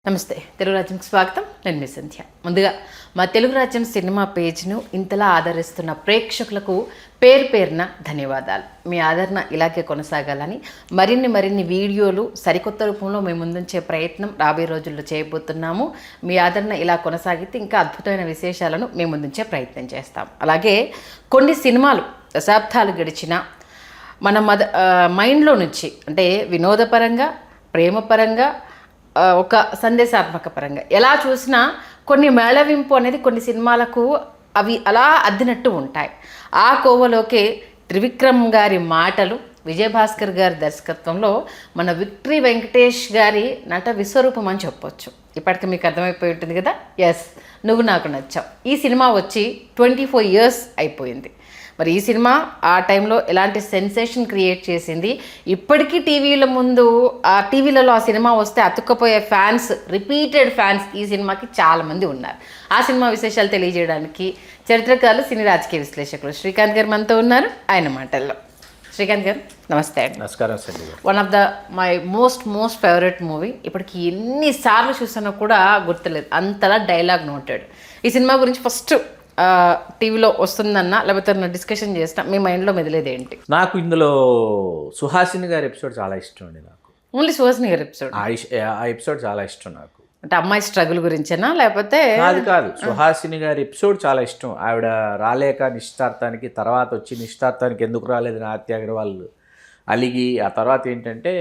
నమస్తే తెలుగు రాజ్యంకి స్వాగతం. నేను మీ సంధ్య. ముందుగా మా తెలుగు రాజ్యం సినిమా పేజ్ను ఇంతలా ఆదరిస్తున్న ప్రేక్షకులకు పేరు పేరున ధన్యవాదాలు. మీ ఆదరణ ఇలాగే కొనసాగాలని మరిన్ని వీడియోలు సరికొత్త రూపంలో మేము ముందుంచే ప్రయత్నం రాబోయే రోజుల్లో చేయబోతున్నాము. మీ ఆదరణ ఇలా కొనసాగితే ఇంకా అద్భుతమైన విశేషాలను మేము ముందుంచే ప్రయత్నం చేస్తాం. అలాగే కొన్ని సినిమాలు దశాబ్దాలు గడిచిన మన మైండ్లో నుంచి అంటే వినోదపరంగా, ప్రేమపరంగా, ఒక సందేశాత్మక పరంగా ఎలా చూసినా కొన్ని మేళవింపు అనేది కొన్ని సినిమాలకు అవి అలా అద్దినట్టు ఉంటాయి. ఆ కోవలోకే త్రివిక్రమ్ గారి మాటలు, విజయభాస్కర్ గారి దర్శకత్వంలో మన విక్టరీ వెంకటేష్ గారి నట విశ్వరూపం అని చెప్పొచ్చు. ఇప్పటికి మీకు అర్థమైపోయి ఉంటుంది కదా. ఎస్, నువ్వు నాకు నచ్చావు. ఈ సినిమా వచ్చి 24 years అయిపోయింది. మరి ఈ సినిమా ఆ టైంలో ఎలాంటి సెన్సేషన్ క్రియేట్ చేసింది, ఇప్పటికీ టీవీల ముందు ఆ టీవీలలో ఆ సినిమా వస్తే అతుక్కపోయే ఫ్యాన్స్, రిపీటెడ్ ఫ్యాన్స్ ఈ సినిమాకి చాలామంది ఉన్నారు. ఆ సినిమా విశేషాలు తెలియజేయడానికి చరిత్రకారులు, సినీ రాజకీయ విశ్లేషకులు శ్రీకాంత్ గారు మనతో ఉన్నారు. ఆయన మాటల్లో. శ్రీకాంత్ గారు నమస్తే అండి. నమస్కారం. One of the my most favourite movie. ఇప్పటికి ఎన్నిసార్లు చూసినా కూడా గుర్తులేదు, అంతలా డైలాగ్ నోటెడ్. ఈ సినిమా గురించి ఫస్ట్ టీవీలో వస్తుందన్నా లేకపోతే డిస్కషన్ చేస్తా, మీ మైండ్లో మెదిలేది ఏంటి? నాకు ఇందులో సుహాసిని గారి ఎపిసోడ్ చాలా ఇష్టం అండి. నాకు ఓన్లీ సుహాసిని గారి ఎపిసోడ్? ఆ ఎపిసోడ్ చాలా ఇష్టం నాకు. అంటే అమ్మాయి స్ట్రగుల్ గురించేనా లేకపోతే? కాదు, సుహాసిని గారి ఎపిసోడ్ చాలా ఇష్టం. ఆవిడ రాలేక నిశ్చితార్థానికి, తర్వాత వచ్చి నిశ్చితార్థానికి ఎందుకు రాలేదు ఆర్తి అగర్వాల్ అలిగి, ఆ తర్వాత ఏంటంటే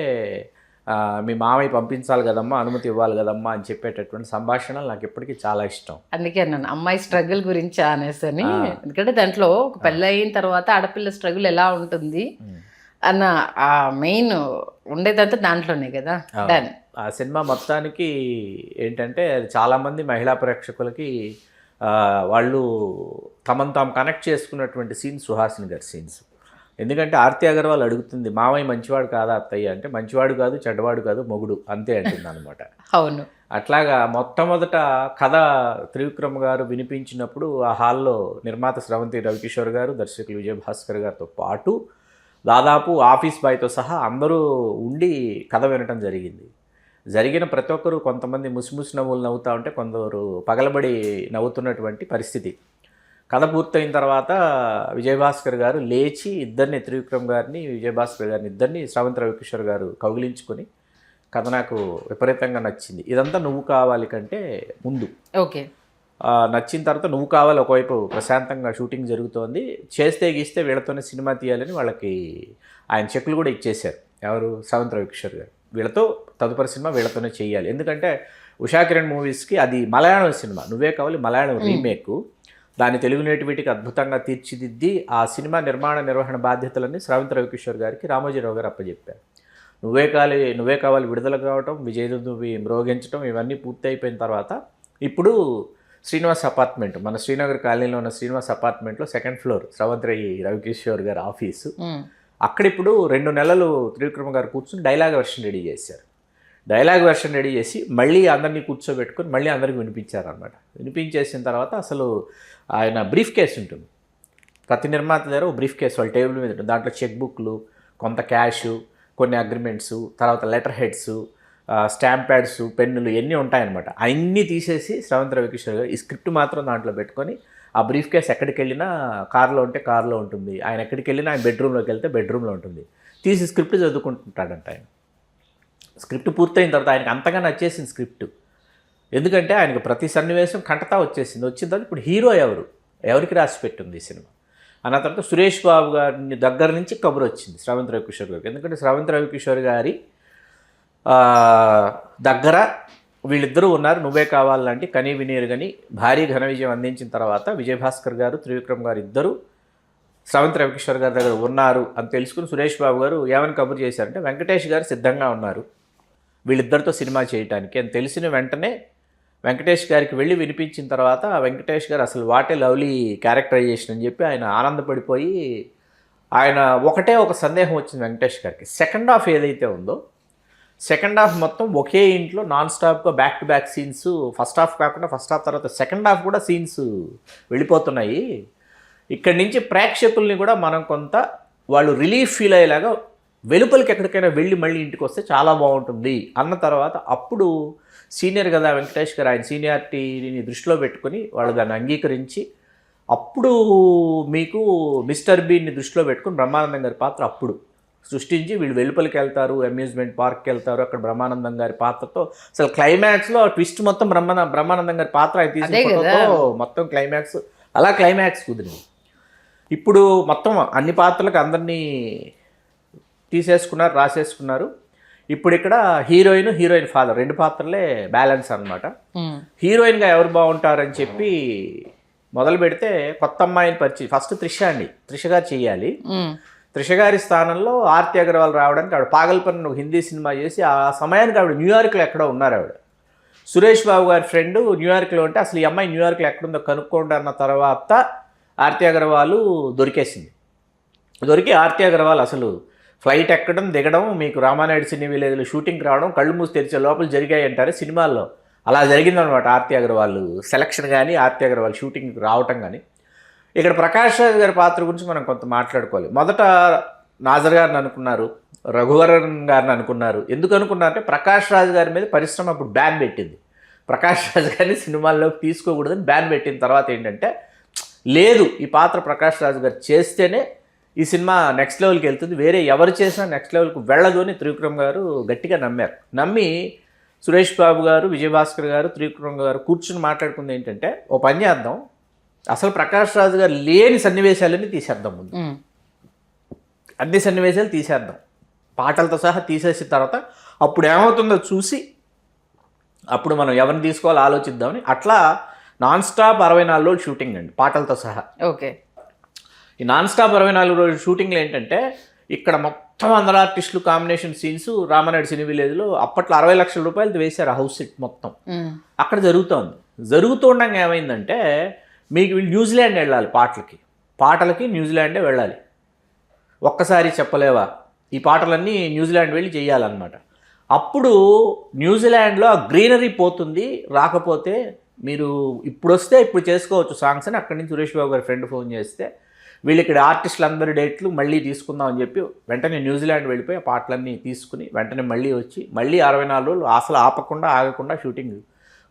మీ మామయ్య పంపించాలి కదమ్మా, అనుమతి ఇవ్వాలి కదమ్మా అని చెప్పేటటువంటి సంభాషణలు నాకు ఎప్పటికీ చాలా ఇష్టం. అందుకే నన్ను అమ్మాయి స్ట్రగుల్ గురించి అనేసని, ఎందుకంటే దాంట్లో ఒక పెళ్ళి అయిన తర్వాత ఆడపిల్ల స్ట్రగుల్ ఎలా ఉంటుంది అన్న ఆ మెయిన్ ఉండేదంతా దాంట్లోనే కదా. ఆ సినిమా మొత్తానికి ఏంటంటే చాలామంది మహిళా ప్రేక్షకులకి వాళ్ళు తమను తాము కనెక్ట్ చేసుకున్నటువంటి సీన్స్ సుహాసిని గారి సీన్స్. ఎందుకంటే ఆర్తి అగర్వాల్ అడుగుతుంది, మామయ్య మంచివాడు కాదా అత్తయ్య అంటే, మంచివాడు కాదు, చెడ్డవాడు కాదు, మొగుడు అంతే అంటుంది అనమాట. అవును. అట్లాగా మొట్టమొదట కథ త్రివిక్రమ్ గారు వినిపించినప్పుడు ఆ హాల్లో నిర్మాత స్రవంతి రవికిషోర్ గారు, దర్శకులు విజయభాస్కర్ గారితో పాటు దాదాపు ఆఫీస్ బాయ్తో సహా అందరూ ఉండి కథ వినటం జరిగింది. జరిగిన ప్రతి ఒక్కరూ కొంతమంది ముసిముసి నవ్వులు నవ్వుతూ ఉంటే, కొందరు పగలబడి నవ్వుతున్నటువంటి పరిస్థితి. కథ పూర్తయిన తర్వాత విజయభాస్కర్ గారు లేచి ఇద్దరిని, త్రివిక్రమ్ గారిని, విజయభాస్కర్ గారిని ఇద్దరిని స్రవంతి రవికిషోర్ గారు కౌగిలించుకొని, కథ నాకు విపరీతంగా నచ్చింది, ఇదంతా నువ్వు కావాలి కంటే ముందు. ఓకే. నచ్చిన తర్వాత నువ్వు కావాలి ఒకవైపు ప్రశాంతంగా షూటింగ్ జరుగుతోంది, చేస్తే గీస్తే వీళ్ళతోనే సినిమా తీయాలని వాళ్ళకి ఆయన చెక్కులు కూడా ఇచ్చేశారు. ఎవరు? స్రవంతి రవికిషోర్ గారు. వీళ్ళతో తదుపరి సినిమా వీళ్ళతోనే చేయాలి. ఎందుకంటే ఉషా కిరణ్ మూవీస్కి అది మలయాళం సినిమా, నువ్వే కావాలి మలయాళం రీమేక్. దాన్ని తెలుగు నేటివిటీకి అద్భుతంగా తీర్చిదిద్ది ఆ సినిమా నిర్వహణ బాధ్యతలన్నీ స్రవంతి రవికిషోర్ గారికి రామోజీరావు గారు అప్పచెప్పారు. నువ్వే కావాలి విడుదల కావటం, విజయదుందువి మ్రోగించడం, ఇవన్నీ పూర్తి అయిపోయిన తర్వాత ఇప్పుడు శ్రీనివాస్ అపార్ట్మెంట్, మన శ్రీనగర్ కాలనీలో ఉన్న శ్రీనివాస్ అపార్ట్మెంట్లో 2nd floor స్రవంతి రవికిషోర్ గారి ఆఫీసు. అక్కడ ఇప్పుడు 2 నెలలు త్రివిక్రమ గారు కూర్చొని డైలాగ్ వెర్షన్ రెడీ చేశారు. డైలాగ్ వెర్షన్ రెడీ చేసి మళ్ళీ అందరినీ కూర్చోబెట్టుకొని మళ్ళీ అందరికి వినిపించారనమాట. వినిపించేసిన తర్వాత అసలు ఆయన బ్రీఫ్ కేస్ ఉంటుంది, ప్రతి నిర్మాత దగ్గర ఒక బ్రీఫ్ కేస్ వాళ్ళ టేబుల్ మీద ఉంటుంది. దాంట్లో చెక్ బుక్లు, కొంత క్యాషు, కొన్ని అగ్రిమెంట్స్, తర్వాత లెటర్ హెడ్స్, స్టాంప్ ప్యాడ్స్, పెన్నులు ఇవన్నీ ఉంటాయన్నమాట. అన్నీ తీసేసి స్రవంతి రవికిషోర్ గారు ఈ స్క్రిప్ట్ మాత్రం దాంట్లో పెట్టుకొని, ఆ బ్రీఫ్ కేస్ ఎక్కడికి వెళ్ళినా కారులో ఉంటే కారులో ఉంటుంది, ఆయన ఎక్కడికి వెళ్ళినా ఆయన బెడ్రూమ్లోకి వెళ్తే బెడ్రూమ్లో ఉంటుంది. తీసి స్క్రిప్ట్ చదువుకుంటుంటాడంట ఆయన. స్క్రిప్ట్ పూర్తయిన తర్వాత ఆయనకు అంతగా నచ్చేసింది స్క్రిప్ట్. ఎందుకంటే ఆయనకు ప్రతి సన్నివేశం కంటతా వచ్చిన తర్వాత ఇప్పుడు హీరో ఎవరికి రాసి పెట్టింది ఈ సినిమా అన్న తర్వాత సురేష్ బాబు గారిని దగ్గర నుంచి కబురు వచ్చింది స్రవంతి రవికిషోర్ గారికి. ఎందుకంటే స్రవంతి రవికిషోర్ గారి దగ్గర వీళ్ళిద్దరూ ఉన్నారు. నువ్వే కావాలంటే కనీ వినీరు కానీ భారీ ఘన విజయం అందించిన తర్వాత విజయభాస్కర్ గారు, త్రివిక్రమ్ గారు ఇద్దరు స్రవంతి రవికిషోర్ గారి దగ్గర ఉన్నారు అని తెలుసుకుని సురేష్ బాబు గారు ఏమని కబురు చేశారంటే, వెంకటేష్ గారు సిద్ధంగా ఉన్నారు వీళ్ళిద్దరితో సినిమా చేయడానికి అని తెలిసిన వెంటనే వెంకటేష్ గారికి వెళ్ళి వినిపించిన తర్వాత వెంకటేష్ గారు అసలు వాటే లవ్లీ క్యారెక్టరైజేషన్ అని చెప్పి ఆయన ఆనందపడిపోయి, ఆయన ఒకటే ఒక సందేహం వచ్చింది వెంకటేష్ గారికి. 2nd half ఏదైతే ఉందో, 2nd half మొత్తం ఒకే ఇంట్లో నాన్ స్టాప్గా back to back scenes, first half కాకుండా ఫస్ట్ హాఫ్ తర్వాత 2nd half కూడా సీన్స్ వెళ్ళిపోతున్నాయి. ఇక్కడి నుంచి ప్రేక్షకుల్ని కూడా మనం కొంత వాళ్ళు రిలీఫ్ ఫీల్ అయ్యేలాగా వెలుపలికి ఎక్కడికైనా వెళ్ళి మళ్ళీ ఇంటికి వస్తే చాలా బాగుంటుంది అన్న తర్వాత అప్పుడు సీనియర్ కదా వెంకటేష్ గారు, ఆయన సీనియారిటీని దృష్టిలో పెట్టుకొని వాళ్ళు దాన్ని అంగీకరించి అప్పుడు మీకు మిస్టర్ బీన్ని దృష్టిలో పెట్టుకుని బ్రహ్మానందం గారి పాత్ర అప్పుడు సృష్టించి వీళ్ళు వెలుపలికి వెళ్తారు, అమ్యూజ్మెంట్ పార్క్కి వెళ్తారు, అక్కడ బ్రహ్మానందం గారి పాత్రతో అసలు క్లైమాక్స్లో ట్విస్ట్ మొత్తం బ్రహ్మానందం గారి పాత్ర ఆయన తీసిన ఫోటోతో మొత్తం క్లైమాక్స్ అలా క్లైమాక్స్ కుదిరింది. ఇప్పుడు మొత్తం అన్ని పాత్రలకు అందరినీ తీసేసుకున్నారు, రాసేసుకున్నారు. ఇప్పుడు ఇక్కడ హీరోయిన్ ఫాదర్ 2 పాత్రలే బ్యాలెన్స్ అనమాట. హీరోయిన్గా ఎవరు బాగుంటారని చెప్పి మొదలు పెడితే కొత్త అమ్మాయిని పరిచయం ఫస్ట్ త్రిష గారు చేయాలి. త్రిష గారి స్థానంలో ఆర్తి అగర్వాల్ రావడానికి ఆవిడ పాగల్పన్ హిందీ సినిమా చేసి ఆ సమయానికి ఆవిడ న్యూయార్క్లో ఎక్కడో ఉన్నారు. ఆవిడ సురేష్ బాబు గారి ఫ్రెండ్ న్యూయార్క్లో ఉంటే అసలు ఈ అమ్మాయి న్యూయార్క్లో ఎక్కడుందో కనుక్కోండి అన్న తర్వాత ఆర్తి అగర్వాల్ దొరికి ఆర్తి అగర్వాల్ అసలు ఫ్లైట్ ఎక్కడం దిగడం మీకు రామానాయుడు సినీ విలేజ్లో షూటింగ్కి రావడం కళ్ళు మూసి తెరిచే లోపల జరిగాయి అంటారు సినిమాల్లో. అలా జరిగిందనమాట ఆర్తి అగర్వాల్ సెలక్షన్ కానీ ఆర్తి అగర్వాల్ షూటింగ్కి రావటం కానీ. ఇక్కడ ప్రకాష్ రాజ్ గారి పాత్ర గురించి మనం కొంత మాట్లాడుకోవాలి. మొదట నాజర్ గారిని అనుకున్నారు, రఘువరన్ గారిని అనుకున్నారు. ఎందుకు అనుకున్నారంటే ప్రకాష్ రాజ్ గారి మీద పరిశ్రమ అప్పుడు బ్యాన్ పెట్టింది. ప్రకాష్ రాజ్ గారిని సినిమాల్లోకి తీసుకోకూడదని బ్యాన్ పెట్టిన తర్వాత ఏంటంటే లేదు ఈ పాత్ర ప్రకాష్ రాజ్ గారు చేస్తేనే ఈ సినిమా నెక్స్ట్ లెవెల్కి వెళ్తుంది, వేరే ఎవరు చేసినా నెక్స్ట్ లెవెల్కి వెళ్ళదు అని త్రివిక్రమ్ గారు గట్టిగా నమ్మారు. నమ్మి సురేష్ బాబు గారు, విజయభాస్కర్ గారు, త్రివిక్రమ్ గారు కూర్చుని మాట్లాడుకుంది ఏంటంటే ఓ పని చేద్దాం, అసలు ప్రకాష్ రాజు గారు లేని సన్నివేశాలన్నీ తీసేద్దాం, ముందు అన్ని సన్నివేశాలు తీసేద్దాం, పాటలతో సహా తీసేసిన తర్వాత అప్పుడు ఏమవుతుందో చూసి అప్పుడు మనం ఎవరిని తీసుకోవాలో ఆలోచిద్దామని అట్లా నాన్ స్టాప్ 64 రోజులు షూటింగ్ అండి పాటలతో సహా. ఓకే. ఈ నాన్ స్టాప్ 64 రోజులు షూటింగ్లు ఏంటంటే ఇక్కడ మొత్తం అందరు ఆర్టిస్టులు కాంబినేషన్ సీన్స్ రామానాయుడు సినీ విలేజ్లో అప్పట్లో 60 లక్షల రూపాయలు వేశారు హౌస్ సెట్ మొత్తం. అక్కడ జరుగుతుండగా ఏమైందంటే మీకు వీళ్ళు న్యూజిలాండ్ వెళ్ళాలి పాటలకి న్యూజిలాండే వెళ్ళాలి. ఒక్కసారి చెప్పలేవా ఈ పాటలన్నీ న్యూజిలాండ్ వెళ్ళి చేయాలన్నమాట. అప్పుడు న్యూజిలాండ్లో ఆ గ్రీనరీ పోతుంది, రాకపోతే మీరు ఇప్పుడు వస్తే ఇప్పుడు చేసుకోవచ్చు సాంగ్స్ అని అక్కడి నుంచి సురేష్ బాబు గారి ఫ్రెండ్ ఫోన్ చేస్తే వీళ్ళు ఇక్కడ ఆర్టిస్టులు అందరి డేట్లు మళ్ళీ తీసుకుందాం అని చెప్పి వెంటనే న్యూజిలాండ్ వెళ్ళిపోయి ఆ పాటలన్నీ తీసుకుని వెంటనే మళ్ళీ వచ్చి మళ్ళీ 64 రోజులు అసలు ఆగకుండా షూటింగ్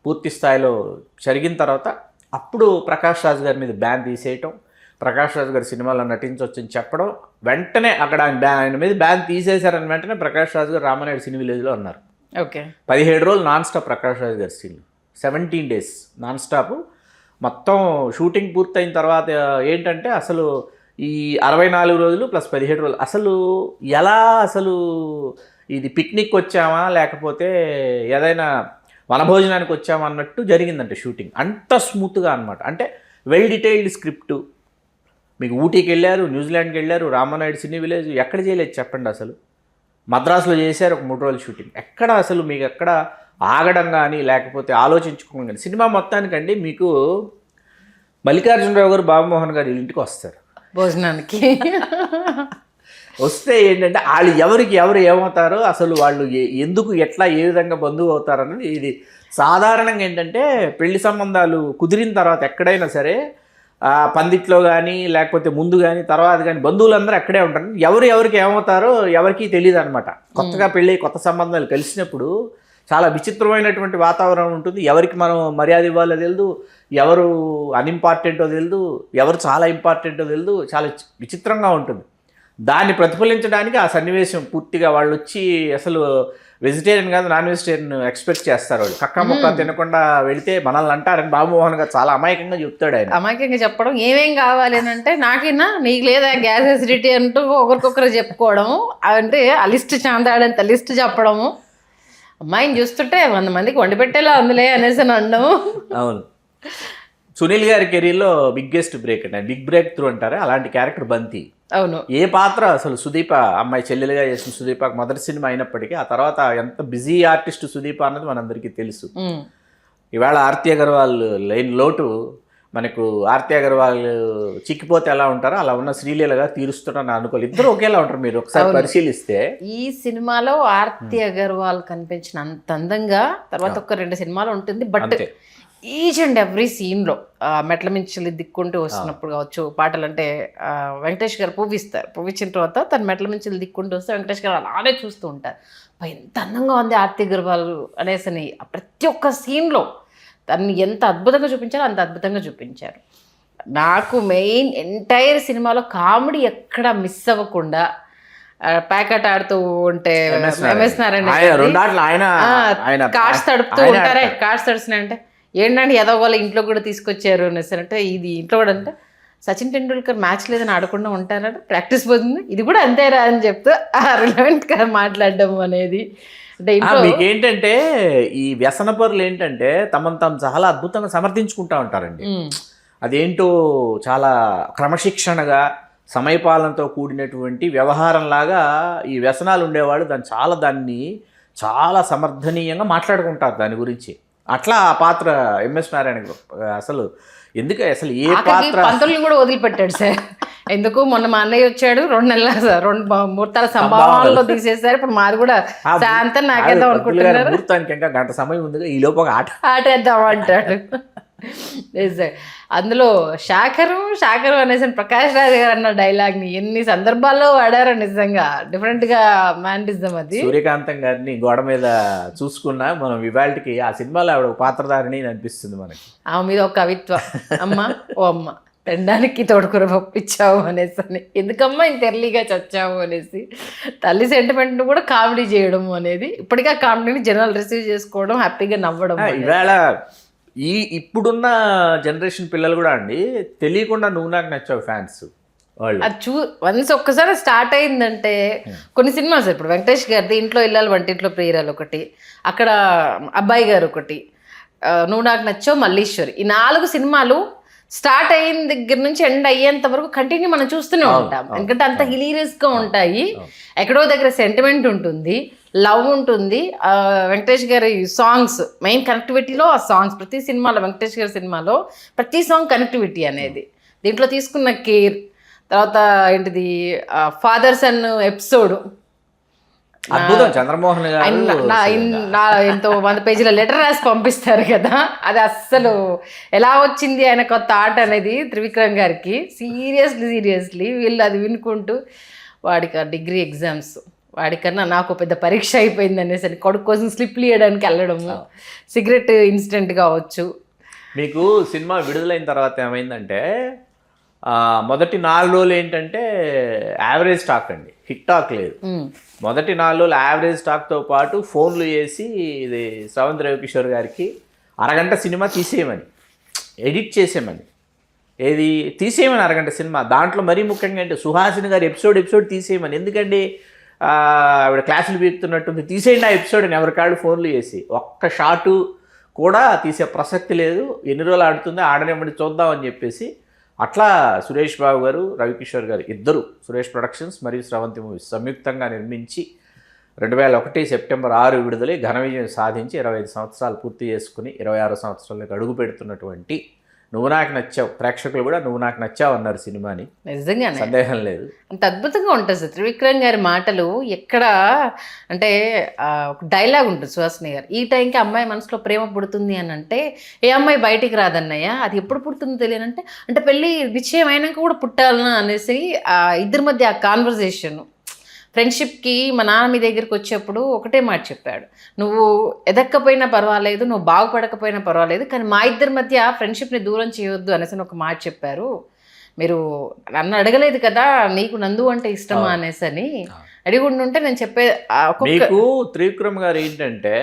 పూర్తి స్థాయిలో జరిగిన తర్వాత అప్పుడు ప్రకాష్ రాజ్ గారి మీద బ్యాన్ తీసేయటం, ప్రకాష్ రాజ్ గారి సినిమాలో నటించవచ్చని చెప్పడం, వెంటనే అక్కడ ఆయన మీద బ్యాన్ తీసేశారని వెంటనే ప్రకాష్ రాజ్ గారు రామానాయుడు సినీ విలేజ్లో ఉన్నారు. ఓకే. 17 రోజులు నాన్ స్టాప్ ప్రకాష్ రాజ్ గారి సీన్లు, 17 days నాన్ స్టాప్. మొత్తం షూటింగ్ పూర్తయిన తర్వాత ఏంటంటే అసలు ఈ 64 రోజులు ప్లస్ 17 రోజులు అసలు ఎలా అసలు ఇది పిక్నిక్ వచ్చామా లేకపోతే ఏదైనా వనభోజనానికి వచ్చామా అన్నట్టు జరిగిందంటే షూటింగ్ అంత స్మూత్గా అనమాట. అంటే వెల్ డీటెయిల్డ్ స్క్రిప్టు. మీకు ఊటీకి వెళ్ళారు, న్యూజిలాండ్కి వెళ్ళారు, రామానాయుడు సినీ విలేజ్ ఎక్కడ చేయలేదు చెప్పండి. అసలు మద్రాసులో చేశారు ఒక 3 రోజులు షూటింగ్. ఎక్కడ అసలు మీకు ఎక్కడ ఆగడం కానీ లేకపోతే ఆలోచించుకోవడం కానీ. సినిమా మొత్తానికండి మీకు మల్లికార్జునరావు గారు, బాబుమోహన్ గారు ఇంటికి వస్తారు భోజనానికి. వస్తే ఏంటంటే వాళ్ళు ఎవరు ఏమవుతారో అసలు వాళ్ళు ఎందుకు ఎట్లా ఏ విధంగా బంధువు అవుతారన్నది ఇది సాధారణంగా ఏంటంటే పెళ్లి సంబంధాలు కుదిరిన తర్వాత ఎక్కడైనా సరే పందిట్లో కానీ లేకపోతే ముందు కానీ తర్వాత కానీ బంధువులందరూ అక్కడే ఉంటారు. ఎవరికి ఏమవుతారో ఎవరికీ తెలియదు అనమాట. కొత్తగా పెళ్ళి కొత్త సంబంధాలు కలిసినప్పుడు చాలా విచిత్రమైనటువంటి వాతావరణం ఉంటుంది. ఎవరికి మనం మర్యాద ఇవ్వాలో తెలియదు, ఎవరు అన్ఇంపార్టెంటో తెలియదు, ఎవరు చాలా ఇంపార్టెంటో తెలియదు, చాలా విచిత్రంగా ఉంటుంది. దాన్ని ప్రతిఫలించడానికి ఆ సన్నివేశం పూర్తిగా వాళ్ళు వచ్చి అసలు వెజిటేరియన్ కాదు నాన్ వెజిటేరియన్ ఎక్స్పెక్ట్ చేస్తారు. వాళ్ళు కక్క ముక్క తినకుండా వెళితే మనల్ని అంటారని బాబుమోహన్ గారు చాలా అమాయకంగా చెప్తాడు. ఆయన అమాయకంగా చెప్పడం ఏమేం కావాలి అని అంటే నాకైనా నీకు లేదా గ్యాస్ ఎసిడిటీ అంటూ ఒకరికొకరు చెప్పుకోవడము, అంటే ఆ లిస్ట్ చాందాడంత లిస్ట్ చెప్పడము, అమ్మాయిని చూస్తుంటే 100 మందికి వండి పెట్టేలా ఉందిలే అనేసి అనడం. అవును. సునీల్ గారి కెరీర్లో బిగ్గెస్ట్ బ్రేక్ అంటే బిగ్ బ్రేక్ త్రూ అంటారా అలాంటి క్యారెక్టర్ బంతి. అవును. ఏ పాత్ర అసలు సుదీప అమ్మాయి చెల్లెలుగా చేసిన సుదీప మొదటి సినిమా అయినప్పటికీ ఆ తర్వాత ఎంత బిజీ ఆర్టిస్ట్ సుదీప అన్నది మనందరికీ తెలుసు. ఇవాళ ఆర్తి అగర్వాల్ లేని లోటు మనకు ఆర్తి అగర్వాల్ చిక్కిపోతే ఎలా ఉంటారో అలా ఉన్న శ్రీలీలగా తీరుస్తున్నాను అనుకోవాలి. ఇద్దరు ఒకేలా ఉంటారు, మీరు ఒకసారి పరిశీలిస్తే. ఈ సినిమాలో ఆర్తి అగర్వాల్ కనిపించిన అంత అందంగా తర్వాత ఒక 2 సినిమాలు ఉంటుంది. బట్ ఈచ్ అండ్ ఎవ్రీ సీన్లో మెట్ల మించి దిక్కుంటూ వస్తున్నప్పుడు కావచ్చు, పాటలు అంటే వెంకటేష్ గారు పువ్విచ్చిన తర్వాత తను మెట్ల మించి దిక్కుంటూ వస్తే వెంకటేష్ గారు అలానే చూస్తూ ఉంటారు. ఎంత అందంగా ఉంది ఆర్తి అగర్వాల్ అనేసి ప్రతి ఒక్క సీన్లో తను ఎంత అద్భుతంగా చూపించారో అంత అద్భుతంగా చూపించారు. నాకు మెయిన్ ఎంటైర్ సినిమాలో కామెడీ ఎక్కడ మిస్ అవ్వకుండా ప్యాకెట్ ఆడుతూ ఉంటే ఎంఎస్ నారాయణ కార్డ్స్ తడుపుతూ ఉంటారే, కార్డ్స్ తడుస్తున్నాయి అంటే ఏంటంటే ఏదో వాళ్ళ ఇంట్లో కూడా తీసుకొచ్చారు అనేసి అంటే ఇది ఇంట్లో కూడా అంటే సచిన్ టెండూల్కర్ మ్యాచ్ లేదని ఆడకుండా ఉంటారంటే ప్రాక్టీస్ పోతుంది, ఇది కూడా అంతేరా అని చెప్తూ రిలవెంట్గా మాట్లాడడం అనేది. మీకేంటంటే ఈ వ్యసన పరులు ఏంటంటే తమను తాము చాలా అద్భుతంగా సమర్థించుకుంటా ఉంటారండి. అదేంటో చాలా క్రమశిక్షణగా సమయపాలనతో కూడినటువంటి వ్యవహారంలాగా ఈ వ్యసనాలు ఉండేవాళ్ళు దాన్ని చాలా సమర్థనీయంగా మాట్లాడుకుంటారు దాని గురించి. అట్లా ఆ పాత్ర ఎంఎస్ నారాయణ అసలు ఎందుకు అసలు ఏ పాత్ర పంతుల్ని కూడా వదిలిపెట్టాడు సార్. ఎందుకు మొన్న మా అన్నయ్య వచ్చాడు 2 నెలల 2 ముహూర్తాల సంభావనలో తీసేసారు. ఇప్పుడు మాది కూడా శాంతం నాకేద్దాం అనుకుంటున్నారు. ముహూర్తానికి ఇంకా గంట సమయం ఉంది, ఈ లోపు ఒక ఆటేద్దాం అంటాడు. అందులో శాఖరు అనేసి ప్రకాష్ రాజ్ గారు అన్న డైలాగ్ని ఎన్ని సందర్భాల్లో వాడారో నిజంగా డిఫరెంట్గా మ్యాన్టిజం అది. సూర్యకాంతం గారిని గోడ మీద చూసుకున్నా మనం ఇవాళకి ఆ సినిమాలో ఆవిడ పాత్రధారిణి అనిపిస్తుంది మనకి. ఆమె మీద ఒక కవిత్వం, అమ్మ ఓ అమ్మ తినడానికి తోడుకూర పంపించావు అనేసి అని, ఎందుకమ్మా ఇంత ఎర్లీగా చచ్చావు అనేసి తల్లి సెంటిమెంట్ను కూడా కామెడీ చేయడం అనేది, ఇప్పటికే కామెడీని జనాలు రిసీవ్ చేసుకోవడం, హ్యాపీగా నవ్వడం. ఇవాళ ఇప్పుడున్న జనరేషన్ పిల్లలు కూడా అండి తెలియకుండా నువ్వు నాకు నచ్చావు ఫ్యాన్స్ వాళ్ళు. అది వన్స్ ఒక్కసారి స్టార్ట్ అయిందంటే కొన్ని సినిమాస్ ఇప్పుడు వెంకటేష్ గారిది ఇంట్లో ఇల్లాలు వంటింట్లో ప్రియురాలు ఒకటి, అక్కడ అబ్బాయి గారు ఒకటి, నువ్వు నాకు నచ్చావు, మల్లీశ్వరి, ఈ 4 సినిమాలు స్టార్ట్ అయిన దగ్గర నుంచి ఎండ్ అయ్యేంత వరకు కంటిన్యూ మనం చూస్తూనే ఉంటాం. ఎందుకంటే అంత హిలీరియస్గా ఉంటాయి, ఎక్కడో దగ్గర సెంటిమెంట్ ఉంటుంది, లవ్ ఉంటుంది. వెంకటేష్ గారి సాంగ్స్ మెయిన్ కనెక్టివిటీలో ఆ సాంగ్స్ ప్రతి సినిమాలో, వెంకటేష్ గారి సినిమాలో ప్రతి సాంగ్ కనెక్టివిటీ అనేది. దీంట్లో తీసుకున్న కేర్, తర్వాత ఏంటిది ఫాదర్ సన్ ఎపిసోడ్ అద్భుతం. చంద్రమోహన్ గారు ఎంతో 100 పేజీల లెటర్ రాసి పంపిస్తారు కదా, అది అస్సలు ఎలా వచ్చింది ఆయన కొత్త ఆట అనేది త్రివిక్రమ్ గారికి. సీరియస్లీ వీళ్ళు అది వినుకుంటూ వాడికి ఆ డిగ్రీ ఎగ్జామ్స్ వాడికన్నా నాకు పెద్ద పరీక్ష అయిపోయింది అనేసి కొడుకు కోసం స్లిప్లు ఇవ్వడానికి వెళ్ళడము, సిగరెట్ ఇన్సిడెంట్ కావచ్చు. మీకు సినిమా విడుదలైన తర్వాత ఏమైందంటే మొదటి 4 రోజులు ఏంటంటే యావరేజ్ టాక్ అండి, హిట్ టాక్ లేదు. మొదటి 4 రోజులు యావరేజ్ టాక్తో పాటు ఫోన్లు చేసి ఇది శ్రవంత్ రవికిషోర్ గారికి అరగంట సినిమా తీసేయమని, ఎడిట్ చేసేయమని, ఏది తీసేయమని అరగంట సినిమా. దాంట్లో మరీ ముఖ్యంగా అంటే సుహాసిని గారు ఎపిసోడ్ తీసేయమని, ఎందుకండి ఆవిడ క్లాసులు పీకుతున్నట్టుంది, తీసేయండి ఆ ఎపిసోడ్ అని ఎవరి కాళ్ళు ఫోన్లు చేసి. ఒక్క షాటు కూడా తీసే ప్రసక్తి లేదు, ఎన్ని రోజులు ఆడుతుందో ఆడనివ్వండి చూద్దాం అని చెప్పేసి అట్లా సురేష్ బాబు గారు, రవికిషోర్ గారు ఇద్దరు, సురేష్ ప్రొడక్షన్స్ మరియు శ్రవంతి మూవీస్ సంయుక్తంగా నిర్మించి 2001 సెప్టెంబర్ 6 విడుదలై ఘన విజయం సాధించి 25 సంవత్సరాలు పూర్తి చేసుకుని 26 సంవత్సరాలకు అడుగు పెడుతున్నటువంటి నువ్వు నాకు నచ్చావు, ప్రేక్షకులు కూడా నువ్వు నాకు నచ్చావు అన్నారు సినిమాని. నిజంగానే సందేహం లేదు, అంత అద్భుతంగా ఉంటుంది సార్ త్రివిక్రమ్ గారి మాటలు. ఎక్కడ అంటే ఒక డైలాగ్ ఉంటుంది సుహాసిని గారు, ఈ టైంకి అమ్మాయి మనసులో ప్రేమ పుడుతుంది అని అంటే ఏ అమ్మాయి బయటికి రాదన్నయ్య, అది ఎప్పుడు పుడుతుందో తెలియనంటే అంటే పెళ్ళి నిశ్చయం అయినాక కూడా పుట్టాలనా అనేసి ఇద్దరి మధ్య ఆ కాన్వర్జేషన్. ఫ్రెండ్షిప్కి మా నాన్న మీ దగ్గరికి వచ్చేప్పుడు ఒకటే మాట చెప్పాడు, నువ్వు ఎదక్కపోయినా పర్వాలేదు, నువ్వు బాగుపడకపోయినా పర్వాలేదు, కానీ మా ఇద్దరి మధ్య ఫ్రెండ్షిప్ని దూరం చేయొద్దు అనేసి ఒక మాట చెప్పారు. మీరు నన్ను అడగలేదు కదా నీకు నందు అంటే ఇష్టమా అనేసి అని, అడిగి ఉంటే నేను చెప్పే. మీకు త్రివిక్రమ్ గారు ఏంటంటే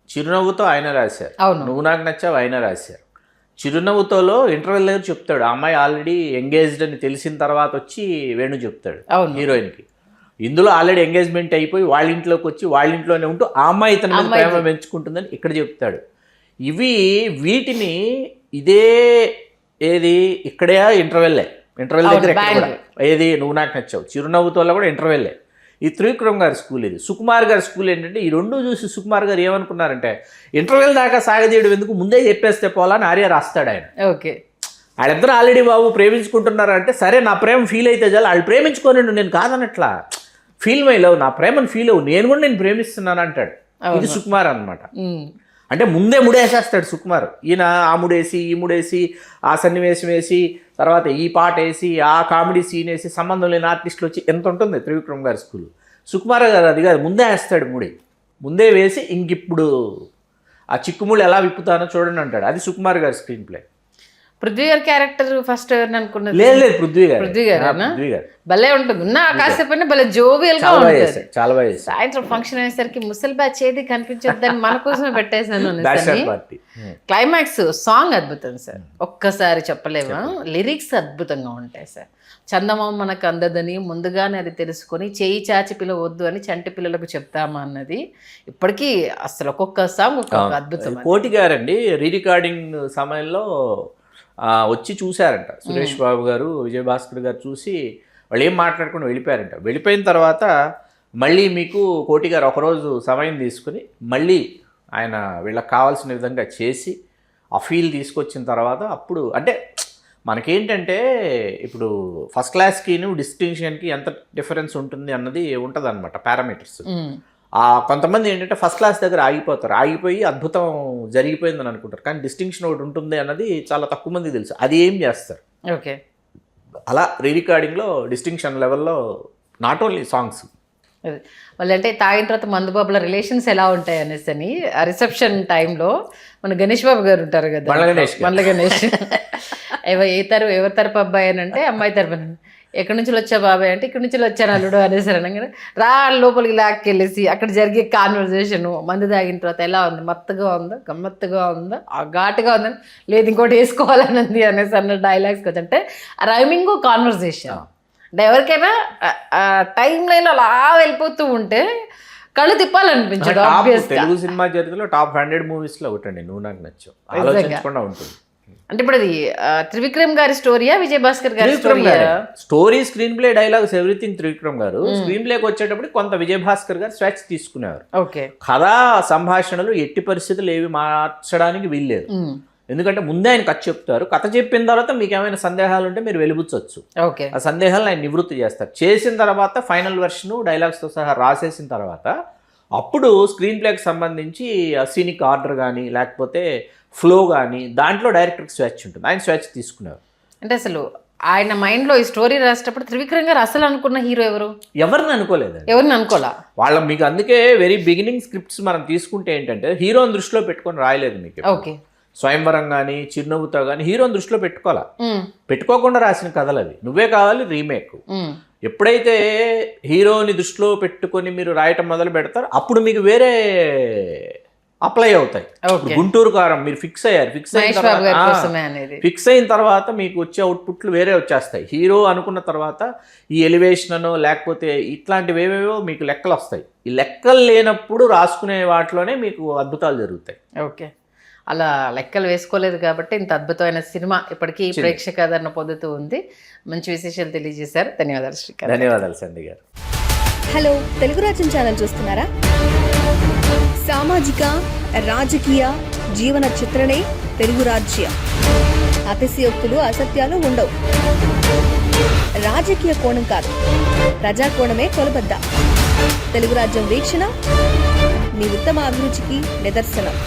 చిరునవ్వుతో ఆయన రాశారు, అవును నువ్వు నాకు నచ్చావు ఆయన రాశారు. చిరునవ్వుతోలో ఇంటర్వెల్ దగ్గర చెప్తాడు, ఆ అమ్మాయి ఆల్రెడీ ఎంగేజ్డ్ అని తెలిసిన తర్వాత వచ్చి వేణు చెప్తాడు హీరోయిన్కి. ఇందులో ఆల్రెడీ ఎంగేజ్మెంట్ అయిపోయి వాళ్ళ ఇంట్లోకి వచ్చి వాళ్ళ ఇంట్లోనే ఉంటూ ఆ అమ్మాయి ఇతని మీద ప్రేమ పెంచుకుంటుందని ఇక్కడ చెప్తాడు. వీటిని ఇదే ఏది ఇక్కడే ఇంటర్వెల్ దగ్గర కూడా ఏది నువ్వు నాకు నచ్చావు చిరునవ్వుతో కూడా ఇంటర్వెల్లే. ఈ త్రివిక్రమ్ గారి స్కూల్ ఇది. సుకుమార్ గారి స్కూల్ ఏంటంటే ఈ రెండు చూసి సుకుమార్ గారు ఏమనుకున్నారంటే ఇంటర్వెల్ దాకా సాగదీయడం ఎందుకు, ముందే చెప్పేస్తే పోలాని ఆర్య రాస్తాడు ఆయన. ఓకే, వాళ్ళిద్దరూ ఆల్రెడీ బాబు ప్రేమించుకుంటున్నారు అంటే సరే నా ప్రేమ ఫీల్ అయితే చాలు, వాళ్ళు ప్రేమించుకోనండి, నేను కాదనట్లా, ఫీల్ మై లవ్, నా ప్రేమను ఫీల్ అవ్వు, నేను కూడా నేను ప్రేమిస్తున్నాను అంటాడు. ఇది సుకుమార్ అనమాట. అంటే ముందే ముడేసేస్తాడు సుకుమార్. ఈయన ఆ ముడేసి ఈ ముడేసి ఆ సన్నివేశం వేసి తర్వాత ఈ పాట వేసి ఆ కామెడీ సీన్ వేసి సంబంధం లేని ఆర్టిస్టులు వచ్చి ఎంత ఉంటుంది త్రివిక్రమ్ గారి స్కూల్. సుకుమార్ గారు అది కాదు, ముందే వేస్తాడు ముడి, ముందే వేసి ఇంకిప్పుడు ఆ చిక్కుముళ్ళు ఎలా విప్పుతానో చూడండి అంటాడు. అది సుకుమార్ గారి స్క్రీన్ ప్లే. పృథ్వీ గారి క్యారెక్టర్ ఫస్ట్ ఎవరిని అనుకున్నది? లేదు పృథ్వీ గారు. పృథ్వీ గారు భలే ఉంటుంది, నా కాసేపు భలే జోవియల్ గా ఉంటుంది. చాలా బాగా చేశారు. సాయంత్రం ఫంక్షన్ అయ్యేసరికి ముసలి బ్యాచ్ ఏది కనిపించొద్దని మన కోసమే పెట్టేశాను. క్లైమాక్స్ సాంగ్ అద్భుతం సార్, ఒక్కసారి చెప్పలేమా. లిరిక్స్ అద్భుతంగా ఉంటాయి సార్. చందమామ మనకు అందదని ముందుగానే అది తెలుసుకొని చేయి చాచి పిలవద్దు అని చంటి పిల్లలకు చెప్తామా అన్నది ఇప్పటికీ అసలు ఒక్కొక్క సాంగ్ ఒక్కొక్క అద్భుతం. కోటి గారండి రీ రికార్డింగ్ సమయంలో వచ్చి చూశారంట సురేష్ బాబు గారు, విజయభాస్కర్ గారు చూసి వాళ్ళు ఏం మాట్లాడుకుని వెళ్ళిపోయారంట. వెళ్ళిపోయిన తర్వాత మళ్ళీ మీకు కోటి గారు ఒకరోజు సమయం తీసుకుని మళ్ళీ ఆయన వీళ్ళకి కావాల్సిన విధంగా చేసి ఆ ఫీల్ తీసుకొచ్చిన తర్వాత అప్పుడు అంటే మనకేంటంటే ఇప్పుడు ఫస్ట్ క్లాస్కి డిస్టింక్షన్కి ఎంత డిఫరెన్స్ ఉంటుంది అన్నది ఉంటుంది అనమాట పారామీటర్స్. కొంతమంది ఏంటంటే ఫస్ట్ క్లాస్ దగ్గర ఆగిపోతారు, ఆగిపోయి అద్భుతం జరిగిపోయిందని అనుకుంటారు, కానీ డిస్టింక్షన్ ఒకటి ఉంటుంది అన్నది చాలా తక్కువ మంది తెలుసు. అది ఏం చేస్తారు. ఓకే, అలా రీ రికార్డింగ్లో డిస్టింక్షన్ లెవెల్లో నాట్ ఓన్లీ సాంగ్స్. వాళ్ళంటే తాగిన తర్వాత మందుబాబుల రిలేషన్స్ ఎలా ఉంటాయి అనేసి అని ఆ రిసెప్షన్ టైంలో మన గణేష్ బాబు గారు ఉంటారు కదా, మల్ల గణేష్ ఎవరి తరపు అబ్బాయి అని అంటే అమ్మాయి తరపు, ఎక్కడి నుంచి వచ్చా బాబాయ్ అంటే ఇక్కడ నుంచి వచ్చాను అల్లుడు అనేసారు అనగానే రా లోపలికి లాక్కెళ్ళేసి అక్కడ జరిగే కాన్వర్జేషన్, మందు తాగిన తర్వాత ఎలా ఉంది, మత్తుగా ఉందా, గమ్మత్తుగా ఉందా, ఆ ఘాటుగా ఉందని, లేదు ఇంకోటి వేసుకోవాలన్నది అనేసి అన్న డైలాగ్స్ కదా. అంటే రైమింగ్ కాన్వర్జేషన్ అంటే ఎవరికైనా టైం లైన్ అలా వెళ్ళిపోతూ ఉంటే కళ్ళు తిప్పాలనిపించదు. తెలుగు సినిమా చరిత్రలో టాప్ 100 మూవీస్లో ఒకటండి నువ్వు నాకు నచ్చావు, ఆలోచించకుండా ఉంటుంది. అంటే ఇప్పుడు అది త్రివిక్రమ్ గారి స్టోరీయా విజయభాస్కర్ గారి స్టోరీయా? Story, screenplay, dialogues everything Trivikram గారు. స్క్రీన్ ప్లేకి వచ్చేటప్పుడు కొంత విజయభాస్కర్ గారు స్వేచ్ఛ తీసుకునేవారు. ఓకే, కథా సంభాషణలు ఎట్టి పరిస్థితులు ఏవి మార్చడానికి వీల్లేదు. ఎందుకంటే ముందే ఆయన కథ చెప్తారు, కథ చెప్పిన తర్వాత మీకు ఏమైనా సందేహాలు ఉంటే మీరు వెలుబుచ్చొచ్చు. ఓకే, ఆ సందేహాలను ఆయన నివృత్తి చేస్తారు. చేసిన తర్వాత ఫైనల్ వెర్షన్ డైలాగ్స్తో సహా రాసేసిన తర్వాత అప్పుడు స్క్రీన్ ప్లేకి సంబంధించి సీనిక్ ఆర్డర్ కానీ లేకపోతే ఫ్లో కానీ దాంట్లో డైరెక్టర్కి స్వేచ్ఛ ఉంటుంది, ఆయన స్వేచ్ఛ తీసుకున్నారు. అంటే అసలు ఆయన మైండ్లో ఈ స్టోరీ రాసేటప్పుడు త్రివిక్రమ్ గారు అసలు అనుకున్న హీరో ఎవరిని అనుకోలేదు, ఎవరిని అనుకోలే వాళ్ళ. మీకు అందుకే వెరీ బిగినింగ్ స్క్రిప్ట్స్ మనం తీసుకుంటే ఏంటంటే హీరోని దృష్టిలో పెట్టుకొని రాయలేదు మీకు. ఓకే, స్వయంవరం కానీ చిరునవ్వుతో కానీ హీరోని దృష్టిలో పెట్టుకోవాలా, పెట్టుకోకుండా రాసిన కథలు అవి. నువ్వే కావాలి రీమేక్. ఎప్పుడైతే హీరోని దృష్టిలో పెట్టుకొని మీరు రాయటం మొదలు పెడతారో అప్పుడు మీకు వేరే అప్లై అవుతాయి. గుంటూరు కారం మీరు ఫిక్స్ అయ్యారు, ఫిక్స్ అయిన తర్వాత మీకు వచ్చే అవుట్పుట్లు వేరే వచ్చేస్తాయి. హీరో అనుకున్న తర్వాత ఈ ఎలివేషన్ లేకపోతే ఇట్లాంటివి ఏవేవో మీకు లెక్కలు వస్తాయి. ఈ లెక్కలు లేనప్పుడు రాసుకునే వాటిలోనే మీకు అద్భుతాలు జరుగుతాయి. ఓకే, అలా లెక్కలు వేసుకోలేదు కాబట్టి ఇంత అద్భుతమైన సినిమా ఇప్పటికీ ప్రేక్షక ఆదరణ పొందుతూ ఉంది. మంచి విశేషాలు తెలియజేశారు. ధన్యవాదాలు శ్రీకాంత్. ధన్యవాదాలు సంధ్య గారు. హలో, తెలుగు రాజ్యం ఛానల్ చూస్తున్నారా? సామాజిక, రాజకీయ, జీవన చిత్రణే తెలుగు రాజ్యం. అతిశయోక్తులు, అసత్యాలు ఉండవు. రాజకీయ కోణం కాదు, ప్రజా కోణమే కొలబద్ద. తెలుగు రాజ్యం వీక్షణ మీ ఉత్తమ అభిరుచికి నిదర్శనం.